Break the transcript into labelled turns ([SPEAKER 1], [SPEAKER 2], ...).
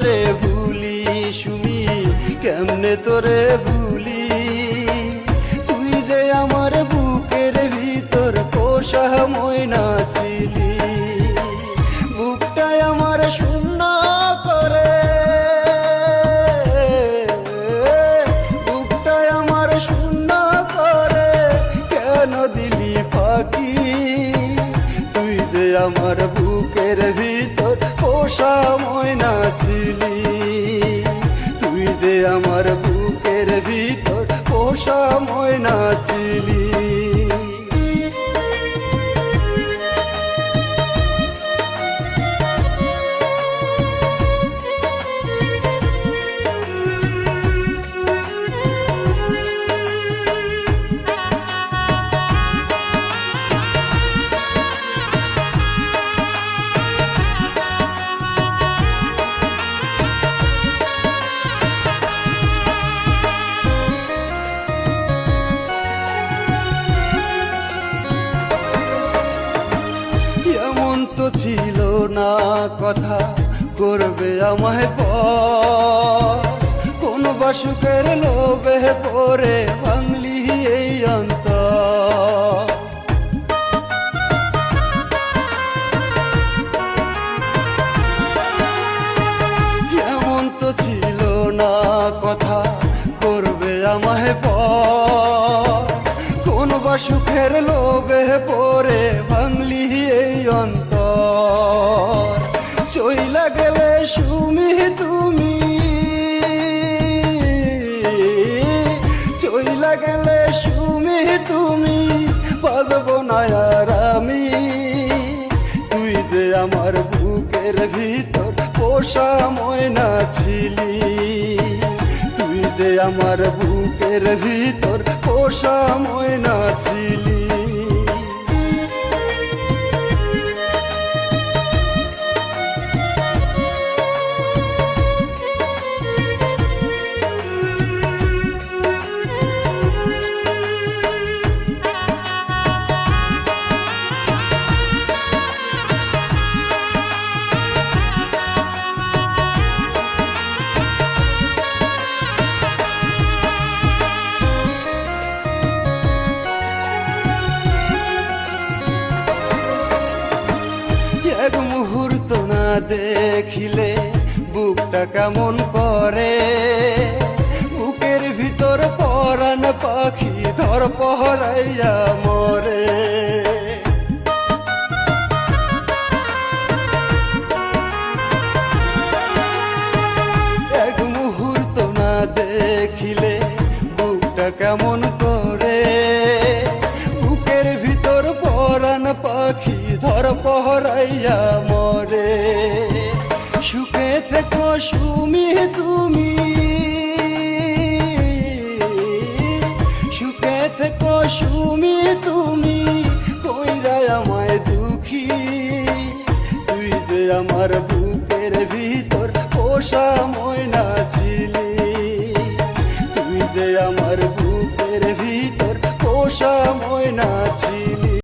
[SPEAKER 1] তোরে ভুলি সুমি, কেমনে তোরে ভুলি। তুই যে আমার বুকের ভিতর পোষা ময়না ছিলি, বুকটাই আমার শূন্য করে, বুকটাই আমার শূন্য করে কেন দিলি ফাঁকি। তুই যে আমার বুকের ভিতর পোষা ময়না ছিলি, তুই যে আমার বুকের ভিতর পোষা ময়না ছিলি। ছিল না কথা করবে আমায় পর, কোন বাসুকের লোভে পরে ভাঙলি এই অন্তর। এমন তো ছিল না কথা করবে আমায় পর, কোন বাসুকের লোভে পরে ভাঙলি এই অন্তর। চইলা গেলে সুমি তুমি, চইলা গেলে সুমি তুমি, বাঁধব না আর আমি। তুই যে আমার বুকের ভিতর পোষা ময়না ছিলি, তুই যে আমার বুকের ভিতর পোষা ময়না ছিলি। এক মুহূর্ত না দেখিলে বুকটা কেমন করে, বুকের ভিতর পরাণ পাখি ধর পহরাইয়া মরে। এক মুহূর্ত না দেখিলে বুকটা কেমন করে, বুকের ভিতর পরাণ পাখি ধর পহরাইয়া মরে। সুখে থেকো সুমি তুমি, সুখে থেকো সুমি তুমি, কইরা আমায় দুঃখী। তুই যে আমার বুকের ভিতর পোষা ময়না ছিলি, তুই যে আমার বুকের ভিতর পোষা ময়না ছিলি।